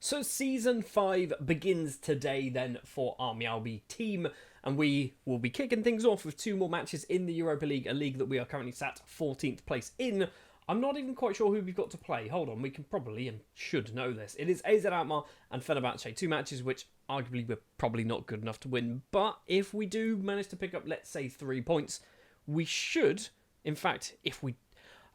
So Season 5 begins today then for our Mialbi team, and we will be kicking things off with 2 more matches in the Europa League, a league that we are currently sat 14th place in. I'm not even quite sure who we've got to play. Hold on, we can probably and should know this. It is AZ Alkmaar and Fenerbahce, 2 matches which arguably we're probably not good enough to win. But if we do manage to pick up, let's say, 3 points, we should, in fact,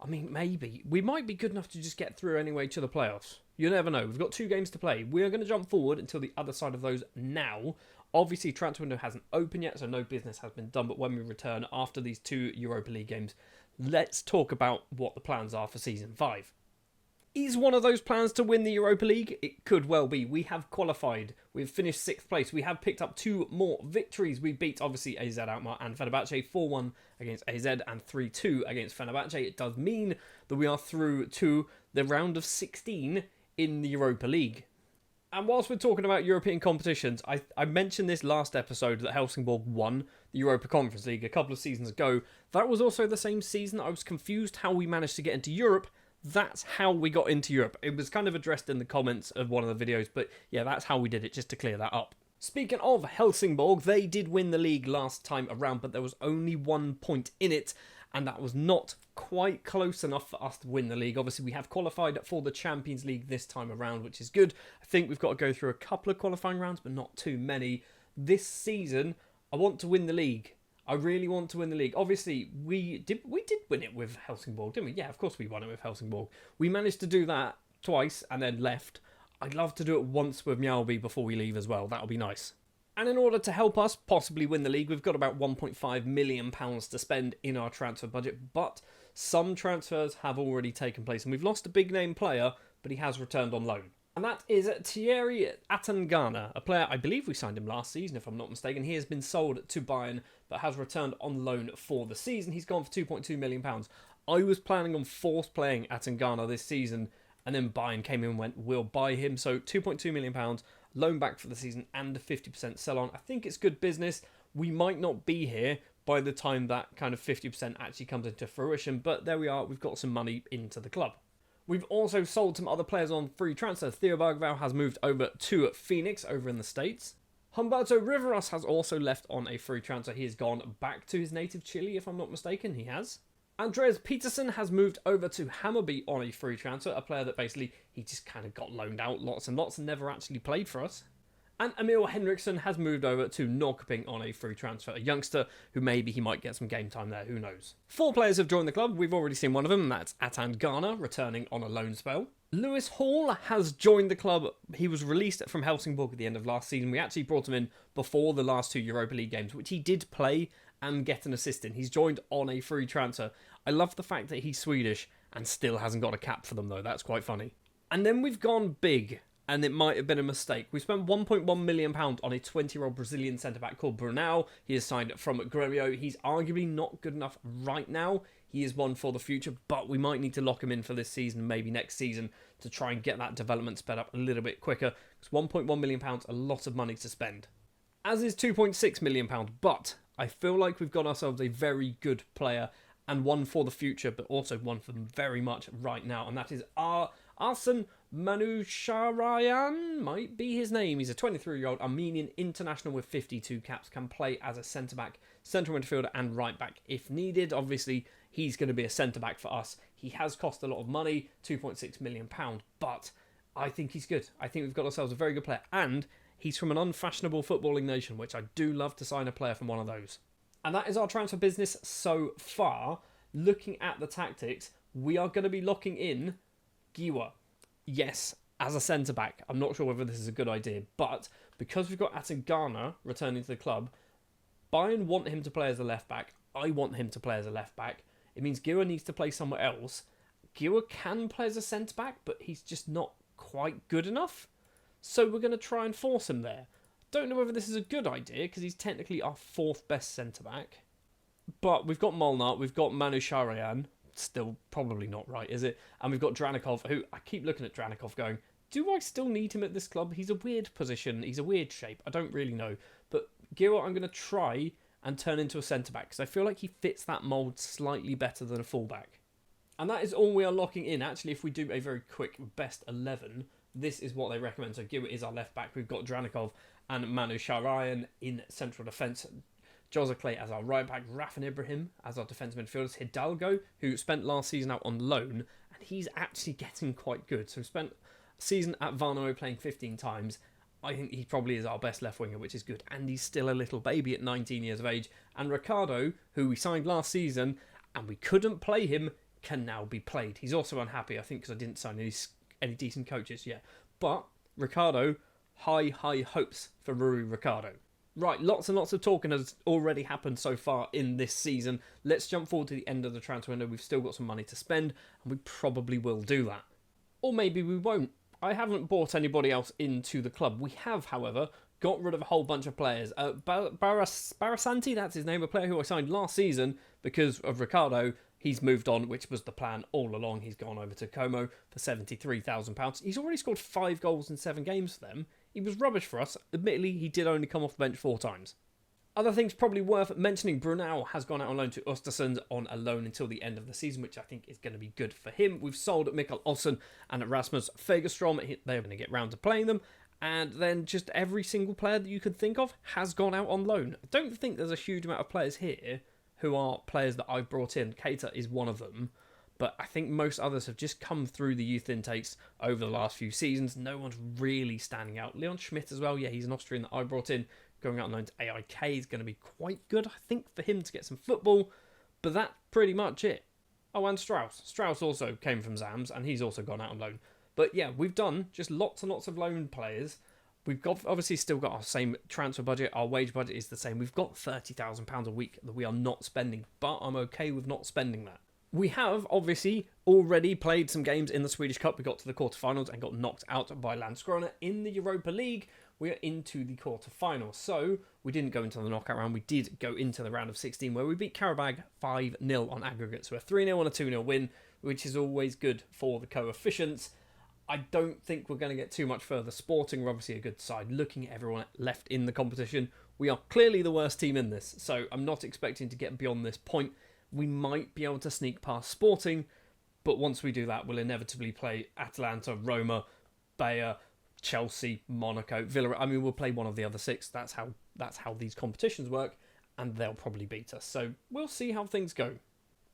maybe, we might be good enough to just get through anyway to the playoffs. You never know. We've got 2 games to play. We are going to jump forward until the other side of those now. Obviously, transfer window hasn't opened yet, so no business has been done. But when we return after these 2 Europa League games, let's talk about what the plans are for Season 5. Is one of those plans to win the Europa League? It could well be. We have qualified. We've finished 6th place. We have picked up 2 more victories. We beat, obviously, AZ Alkmaar and Fenerbahce 4-1 against AZ and 3-2 against Fenerbahce. It does mean that we are through to the round of 16 in the Europa League. And whilst we're talking about European competitions, I mentioned this last episode that Helsingborg won the Europa Conference League a couple of seasons ago. That was also the same season I was confused how we managed to get into Europe. That's how we got into Europe. It was kind of addressed in the comments of one of the videos, but yeah, that's how we did it, just to clear that up. Speaking of Helsingborg, they did win the league last time around, but there was only 1 point in it, and that was not quite close enough for us to win the league. Obviously, we have qualified for the Champions League this time around, which is good. I think we've got to go through a couple of qualifying rounds, but not too many. This season, I want to win the league. I really want to win the league. Obviously, we did win it with Helsingborg, didn't we? Yeah, of course we won it with Helsingborg. We managed to do that twice and then left. I'd love to do it once with Mjällby before we leave as well. That'll be nice. And in order to help us possibly win the league, we've got about £1.5 million to spend in our transfer budget. But some transfers have already taken place. And we've lost a big-name player, but he has returned on loan. And that is Thierry Atangana, a player, I believe we signed him last season, if I'm not mistaken. He has been sold to Bayern, but has returned on loan for the season. He's gone for £2.2 million. I was planning on force playing Atangana this season, and then Bayern came in and went, we'll buy him. So £2.2 million, loan back for the season, and a 50% sell-on. I think it's good business. We might not be here by the time that kind of 50% actually comes into fruition, but there we are. We've got some money into the club. We've also sold some other players on free transfer. Theo Bergvall has moved over to Phoenix over in the States. Humberto Riveros has also left on a free transfer. He has gone back to his native Chile, if I'm not mistaken. He has. Andreas Peterson has moved over to Hammarby on a free transfer. A player that basically, he just kind of got loaned out lots and lots and never actually played for us. And Emil Henriksson has moved over to Norrköping on a free transfer. A youngster who maybe he might get some game time there, who knows. 4 players have joined the club. We've already seen one of them, and that's Atangana, returning on a loan spell. Lewis Hall has joined the club. He was released from Helsingborg at the end of last season. We actually brought him in before the last 2 Europa League games, which he did play and get an assist in. He's joined on a free transfer. I love the fact that he's Swedish and still hasn't got a cap for them, though. That's quite funny. And then we've gone big. And it might have been a mistake. We spent £1.1 million on a 20-year-old Brazilian centre-back called Brunel. He is signed from Grêmio. He's arguably not good enough right now. He is one for the future, but we might need to lock him in for this season, maybe next season, to try and get that development sped up a little bit quicker. Because £1.1 million, a lot of money to spend. As is £2.6 million, but I feel like we've got ourselves a very good player and one for the future, but also one for them very much right now, and that is Arsene Manusharayan, might be his name. He's a 23-year-old Armenian international with 52 caps, can play as a centre-back, central midfielder and right-back if needed. Obviously, he's going to be a centre-back for us. He has cost a lot of money, £2.6 million, but I think he's good. I think we've got ourselves a very good player, and he's from an unfashionable footballing nation, which I do love to sign a player from one of those. And that is our transfer business so far. Looking at the tactics, we are going to be locking in Giwa. Yes, as a centre-back. I'm not sure whether this is a good idea, but because we've got Atangana returning to the club, Bayern want him to play as a left-back. I want him to play as a left-back. It means Giwa needs to play somewhere else. Giwa can play as a centre-back, but he's just not quite good enough. So we're going to try and force him there. Don't know whether this is a good idea, because he's technically our 4th best centre-back. But we've got Molnar, we've got Manusharayan. Still probably not right, is it? And we've got Dranikov, who I keep looking at Dranikov going, do I still need him at this club? He's a weird position. He's a weird shape. I don't really know. But Giroud, I'm going to try and turn into a centre-back because I feel like he fits that mould slightly better than a full-back. And that is all we are locking in. Actually, if we do a very quick best 11, this is what they recommend. So Gilbert is our left back. We've got Dranikov and Manu Sharayan in central defence. Josiclay as our right back, Rafin Ibrahim as our defensive midfielders, Hidalgo, who spent last season out on loan, and he's actually getting quite good. So spent a season at Varno playing 15 times. I think he probably is our best left winger, which is good. And he's still a little baby at 19 years of age. And Ricardo, who we signed last season, and we couldn't play him, can now be played. He's also unhappy, I think, because I didn't sign any decent coaches yet. But Ricardo, high hopes for Rui Ricardo. Right, lots and lots of talking has already happened so far in this season. Let's jump forward to the end of the transfer window. We've still got some money to spend, and we probably will do that. Or maybe we won't. I haven't bought anybody else into the club. We have, however, got rid of a whole bunch of players. Barasanti, that's his name, a player who I signed last season because of Ricardo. He's moved on, which was the plan all along. He's gone over to Como for £73,000. He's already scored 5 goals in 7 games for them. He was rubbish for us. Admittedly, he did only come off the bench 4 times. Other things probably worth mentioning, Brunel has gone out on loan to Östersund on a loan until the end of the season, which I think is going to be good for him. We've sold Mikael Olsen and Rasmus Fagerstrom. They're going to get round to playing them. And then just every single player that you could think of has gone out on loan. I don't think there's a huge amount of players here who are players that I've brought in. Keita is one of them. But I think most others have just come through the youth intakes over the last few seasons. No one's really standing out. Leon Schmidt as well. Yeah, he's an Austrian that I brought in. Going out on loan to AIK is going to be quite good, I think, for him to get some football. But that's pretty much it. Oh, and Strauss. Strauss also came from Zams, and he's also gone out on loan. But yeah, we've done just lots and lots of loan players. We've got obviously still got our same transfer budget. Our wage budget is the same. We've got £30,000 a week that we are not spending, but I'm okay with not spending that. We have, obviously, already played some games in the Swedish Cup. We got to the quarterfinals and got knocked out by Landskrona. In the Europa League, we are into the quarterfinals. So, we didn't go into the knockout round. We did go into the round of 16, where we beat Karabag 5-0 on aggregate. So, a 3-0 and a 2-0 win, which is always good for the coefficients. I don't think we're going to get too much further. Sporting are obviously a good side. Looking at everyone left in the competition, we are clearly the worst team in this. So, I'm not expecting to get beyond this point. We might be able to sneak past Sporting, but once we do that, we'll inevitably play Atalanta, Roma, Bayer, Chelsea, Monaco, Villarreal. I mean, we'll play one of the other 6. That's how these competitions work, and they'll probably beat us. So we'll see how things go.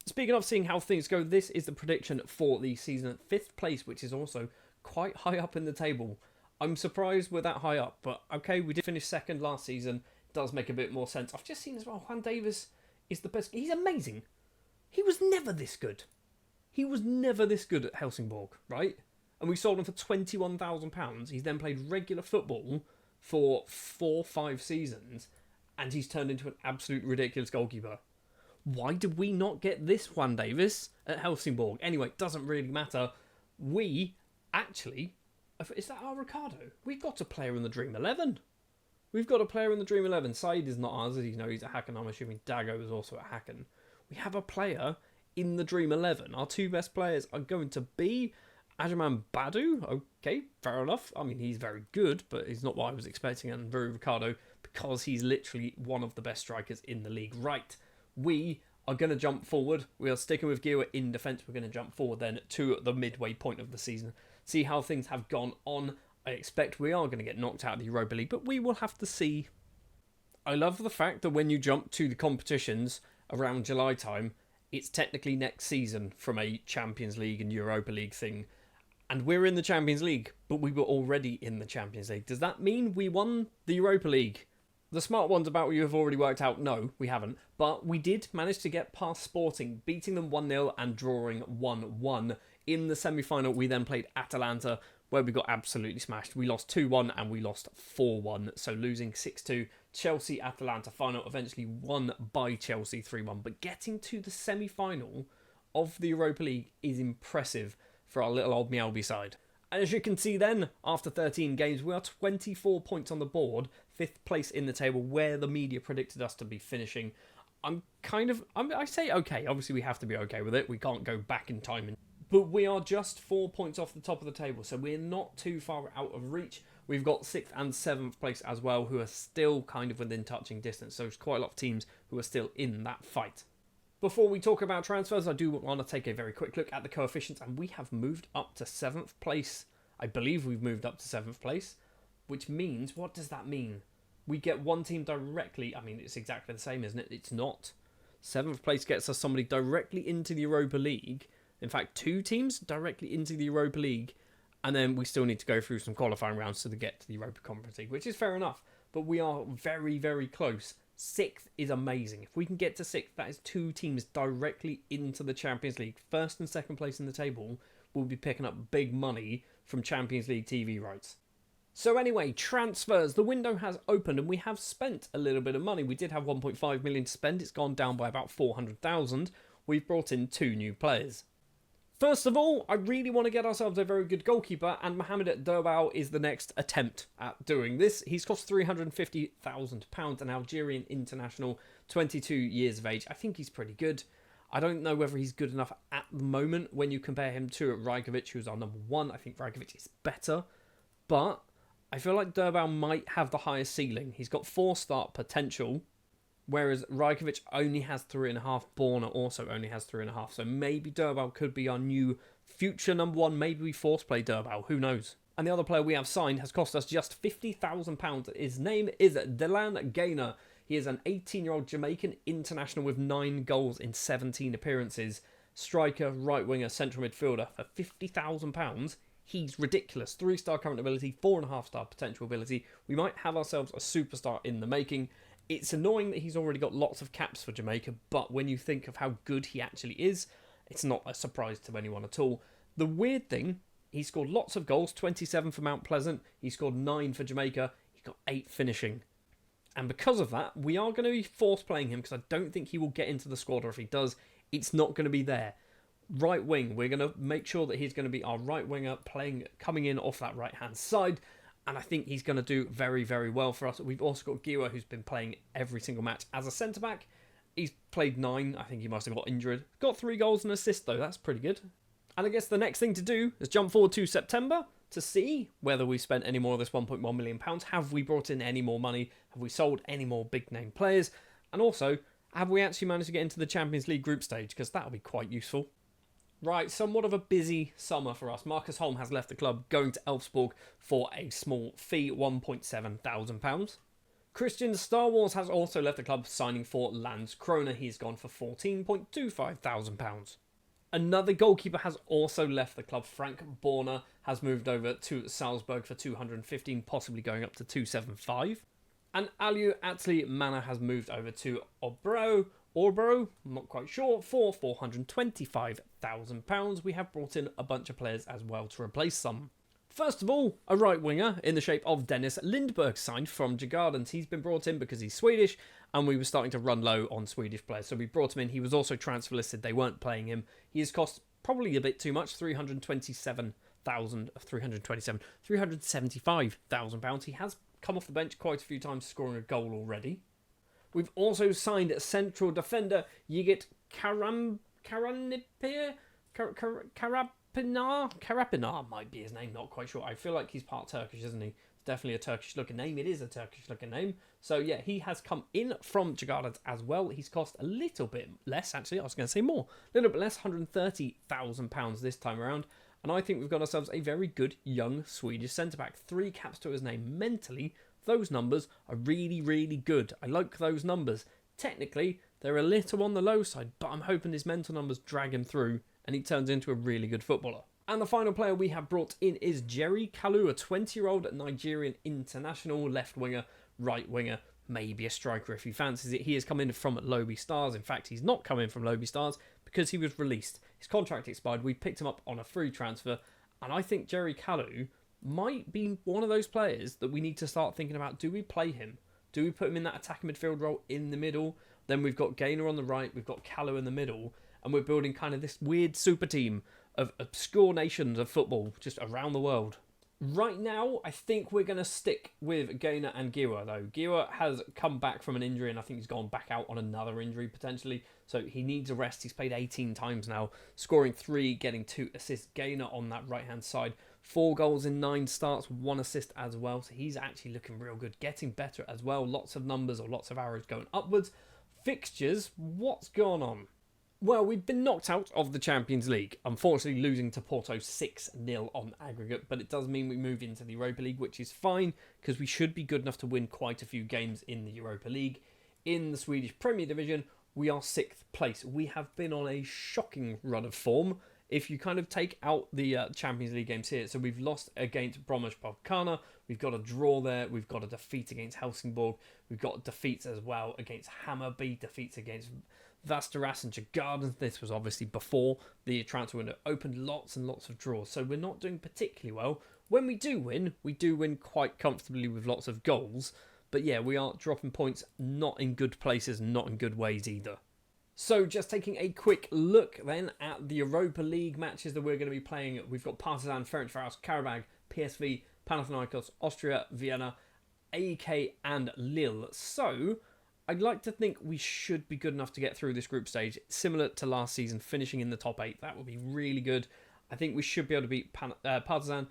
Speaking of seeing how things go, this is the prediction for the season at 5th place, which is also quite high up in the table. I'm surprised we're that high up, but okay, we did finish 2nd last season. It does make a bit more sense. I've just seen as well, Juan Davis is the best. He's amazing. He was never this good. He was never this good at Helsingborg, right? And we sold him for £21,000. He's then played regular football for 4-5 seasons, and he's turned into an absolute ridiculous goalkeeper. Why did we not get this Juan Davis at Helsingborg? Anyway, it doesn't really matter. We actually, is that our Ricardo? We've got a player in the Dream 11. We've got a player in the Dream 11. Said is not ours, as you know, he's at Hacken. I'm assuming Dago is also at Hacken. We have a player in the Dream 11. Our 2 best players are going to be Ajaman Badu. Okay, fair enough. I mean, he's very good, but he's not what I was expecting. And Rui Ricardo, because he's literally one of the best strikers in the league. Right, we are going to jump forward. We are sticking with Gewa in defence. We're going to jump forward then to the midway point of the season. See how things have gone on. I expect we are going to get knocked out of the Europa League, but we will have to see. I love the fact that when you jump to the competitions around July time, it's technically next season from a Champions League and Europa League thing. And we're in the Champions League, but we were already in the Champions League. Does that mean we won the Europa League? The smart ones about you have already worked out. No, we haven't. But we did manage to get past Sporting, beating them 1-0 and drawing 1-1. In the semi-final, we then played Atalanta, where we got absolutely smashed. We lost 2-1 and we lost 4-1, so losing 6-2. Chelsea-Atalanta final, eventually won by Chelsea 3-1. But getting to the semi-final of the Europa League is impressive for our little old Mjällby side. And as you can see then, after 13 games, we are 24 points on the board, 5th place in the table, where the media predicted us to be finishing. I say okay, obviously we have to be okay with it. We can't go back in time. But we are just 4 points off the top of the table, so we're not too far out of reach. We've got 6th and 7th place as well, who are still kind of within touching distance. So there's quite a lot of teams who are still in that fight. Before we talk about transfers, I do want to take a very quick look at the coefficients, and we have moved up to 7th place. I believe we've moved up to 7th place, which means, what does that mean? We get one team directly. I mean, it's exactly the same, isn't it? It's not. 7th place gets us somebody directly into the Europa League. In fact, 2 teams directly into the Europa League. And then we still need to go through some qualifying rounds to get to the Europa Conference League, which is fair enough. But we are very, very close. 6th is amazing. If we can get to 6th, that is 2 teams directly into the Champions League. 1st and 2nd place in the table will be picking up big money from Champions League TV rights. So anyway, transfers. The window has opened and we have spent a little bit of money. We did have 1.5 million to spend. It's gone down by about 400,000. We've brought in 2 new players. First of all, I really want to get ourselves a very good goalkeeper, and Mohamed Derbal is the next attempt at doing this. He's cost £350,000, an Algerian international, 22 years of age. I think he's pretty good. I don't know whether he's good enough at the moment when you compare him to Rajkovic, who's our number 1. I think Rajkovic is better, but I feel like Derbal might have the highest ceiling. He's got 4-star potential, whereas Rajkovic only has 3.5. Borna also only has 3.5. So maybe Derbal could be our new future number 1. Maybe we force play Derbal. Who knows? And the other player we have signed has cost us just £50,000. His name is Delan Gaynor. He is an 18-year-old Jamaican international with 9 goals in 17 appearances. Striker, right winger, central midfielder for £50,000. He's ridiculous. 3-star current ability, 4.5-star potential ability. We might have ourselves a superstar in the making. It's annoying that he's already got lots of caps for Jamaica, but when you think of how good he actually is, it's not a surprise to anyone at all. The weird thing, he scored lots of goals, 27 for Mount Pleasant, he scored 9 for Jamaica, he got 8 finishing. And because of that, we are going to be force playing him because I don't think he will get into the squad, or if he does, it's not going to be there. Right wing, we're going to make sure that he's going to be our right winger coming in off that right-hand side. And I think he's going to do very, very well for us. We've also got Giwa, who's been playing every single match as a centre-back. He's played 9. I think he must have got injured. Got 3 goals and assists, though. That's pretty good. And I guess the next thing to do is jump forward to September to see whether we spent any more of this £1.1 million. Have we brought in any more money? Have we sold any more big-name players? And also, have we actually managed to get into the Champions League group stage? Because that would be quite useful. Right, somewhat of a busy summer for us. Marcus Holm has left the club, going to Elfsborg for a small fee, £1,700. Christian Star Wars has also left the club, signing for Landskrona. He's gone for £14,250. Another goalkeeper has also left the club. Frank Borna has moved over to Salzburg for £215, possibly going up to £275. And Aliu Atli Mana has moved over to Orbro, I'm not quite sure, for £425,000. We have brought in a bunch of players as well to replace some. First of all, a right winger in the shape of Dennis Lindberg signed from Djurgårdens. He's been brought in because he's Swedish and we were starting to run low on Swedish players. So we brought him in. He was also transfer listed. They weren't playing him. He has cost probably a bit too much, £375,000. He has come off the bench quite a few times, scoring a goal already. We've also signed central defender Yigit Karapinar might be his name, not quite sure. I feel like he's part Turkish, isn't he? It's definitely a Turkish looking name. It is a Turkish looking name. So yeah, he has come in from Djurgårdens as well. He's cost a little bit less, actually. I was going to say more. A little bit less, £130,000 this time around. And I think we've got ourselves a very good young Swedish centre-back. 3 caps to his name. Mentally, those numbers are really, really good. I like those numbers. Technically, they're a little on the low side, but I'm hoping his mental numbers drag him through and he turns into a really good footballer. And the final player we have brought in is Jerry Kalu, a 20-year-old Nigerian international, left winger, right winger, maybe a striker if he fancies it. He has come in from Lobi Stars. In fact, he's not come in from Lobi Stars because he was released. His contract expired. We picked him up on a free transfer. And I think Jerry Kalu might be one of those players that we need to start thinking about. Do we play him? Do we put him in that attacking midfield role in the middle? Then we've got Gaynor on the right. We've got Kalu in the middle. And we're building kind of this weird super team of obscure nations of football just around the world. Right now, I think we're going to stick with Gaynor and Giwa, though. Giwa has come back from an injury, and I think he's gone back out on another injury, potentially. So he needs a rest. He's played 18 times now, scoring 3, getting 2 assists. Gaynor on that right-hand side, 4 goals in 9 starts, 1 assist as well. So he's actually looking real good, getting better as well. Lots of numbers or lots of arrows going upwards. Fixtures, what's going on? Well, we've been knocked out of the Champions League, unfortunately losing to Porto 6-0 on aggregate, but it does mean we move into the Europa League, which is fine, because we should be good enough to win quite a few games in the Europa League. In the Swedish Premier Division, we are 6th place. We have been on a shocking run of form. If you kind of take out the Champions League games here, so we've lost against Bromwich-Podkana, we've got a draw there, we've got a defeat against Helsingborg, we've got defeats as well against Hammarby, defeats against Västerås and Djurgården. This was obviously before the transfer window opened. Lots and lots of draws, so we're not doing particularly well. When we do win quite comfortably with lots of goals. But yeah, we are dropping points, not in good places, not in good ways either. So just taking a quick look then at the Europa League matches that we're going to be playing. We've got Partizan, Ferencváros, Karabag, PSV, Panathinaikos, Austria, Vienna, AEK and Lille. So I'd like to think we should be good enough to get through this group stage, similar to last season, finishing in the top 8. That would be really good. I think we should be able to beat Partizan,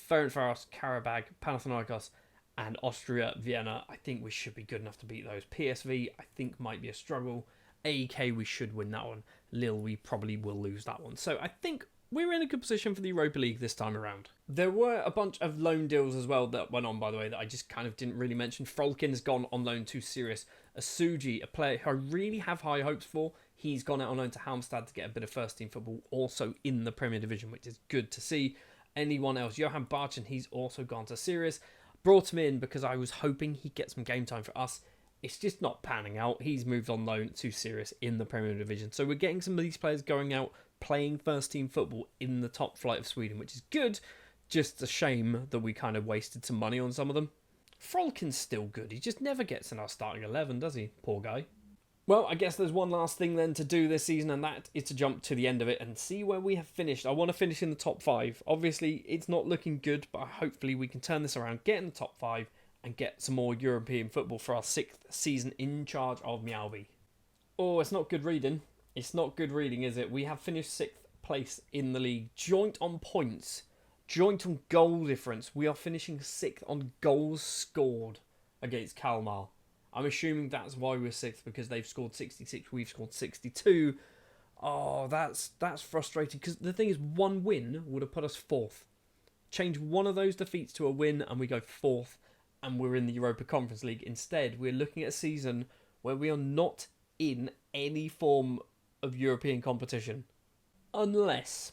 Ferencváros, Karabag, Panathinaikos, and Austria, Vienna. I think we should be good enough to beat those. PSV, I think, might be a struggle. AEK, we should win that one. Lille, we probably will lose that one. So I think we're in a good position for the Europa League this time around. There were a bunch of loan deals as well that went on, by the way, that I just kind of didn't really mention. Frolkin's gone on loan to Sirius. Asuji, a player who I really have high hopes for, he's gone out on loan to Halmstad to get a bit of first-team football, also in the Premier Division, which is good to see. Anyone else? Johan Barchen, he's also gone to Sirius. Brought him in because I was hoping he'd get some game time for us. It's just not panning out. He's moved on loan to Sirius in the Premier Division. So we're getting some of these players going out, playing first-team football in the top flight of Sweden, which is good. Just a shame that we kind of wasted some money on some of them. Frolkin's still good. He just never gets in our starting 11, does he? Poor guy. Well, I guess there's one last thing then to do this season, and that is to jump to the end of it and see where we have finished. I want to finish in the top 5. Obviously, it's not looking good, but hopefully we can turn this around, get in the top 5, and get some more European football for our 6th season in charge of Mjällby. Oh, it's not good reading. It's not good reading, is it? We have finished 6th place in the league. Joint on points. Joint on goal difference. We are finishing 6th on goals scored against Kalmar. I'm assuming that's why we're 6th, because they've scored 66, we've scored 62. Oh, that's frustrating, because the thing is, one win would have put us 4th. Change one of those defeats to a win and we go 4th, and we're in the Europa Conference League. Instead, we're looking at a season where we are not in any form of European competition. Unless,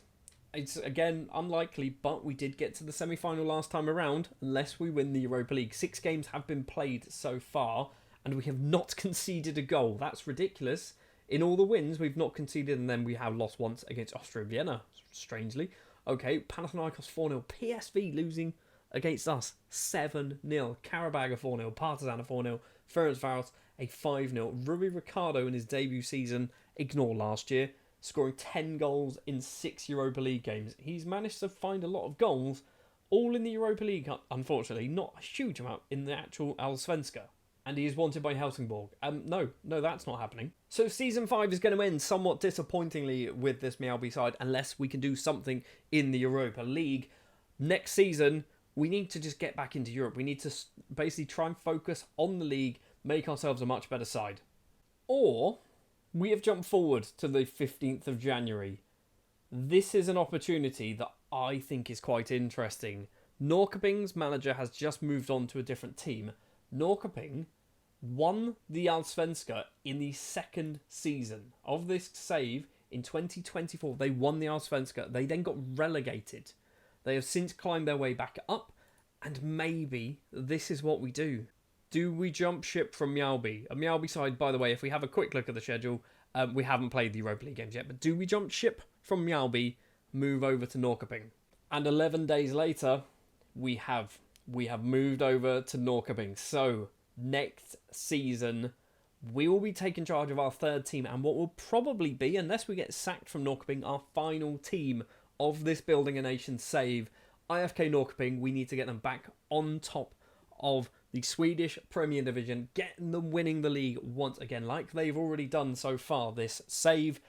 it's again unlikely, but we did get to the semi-final last time around, unless we win the Europa League. 6 games have been played so far, and we have not conceded a goal. That's ridiculous. In all the wins, we've not conceded, and then we have lost once against Austria Vienna, strangely. Okay, Panathinaikos 4-0, PSV losing against us 7-0, Karabag 4-0, Partizan 4-0, Ferencváros a 5-0. Rui Ricardo in his debut season, ignore last year, scoring 10 goals in 6 Europa League games. He's managed to find a lot of goals, all in the Europa League, unfortunately, not a huge amount in the actual Allsvenska. And he is wanted by Helsingborg. No, that's not happening. So Season 5 is going to end somewhat disappointingly with this Mjällby side, unless we can do something in the Europa League. Next season, we need to just get back into Europe. We need to basically try and focus on the league, make ourselves a much better side. Or, we have jumped forward to the 15th of January. This is an opportunity that I think is quite interesting. Norrköping's manager has just moved on to a different team. Norrköping won the Allsvenska in the 2nd season of this save in 2024. They won the Allsvenska. They then got relegated. They have since climbed their way back up, and maybe this is what we do. Do we jump ship from Mjällby? A Mjällby side, by the way, if we have a quick look at the schedule, we haven't played the Europa League games yet, but do we jump ship from Mjällby, move over to Norrköping? And 11 days later, we have moved over to Norrköping. So, next season, we will be taking charge of our 3rd team, and what will probably be, unless we get sacked from Norrköping, our final team of this Building a Nation save. IFK Norrköping, we need to get them back on top of the Swedish Premier Division, getting them winning the league once again, like they've already done so far this save.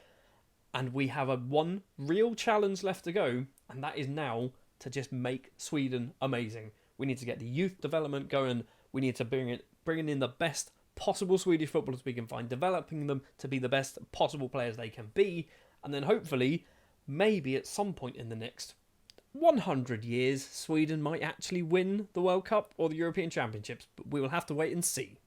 And we have one real challenge left to go, and that is now to just make Sweden amazing. We need to get the youth development going. We need to bring in the best possible Swedish footballers we can find, developing them to be the best possible players they can be, and then hopefully, maybe at some point in the next 100 years, Sweden might actually win the World Cup or the European Championships, but we will have to wait and see.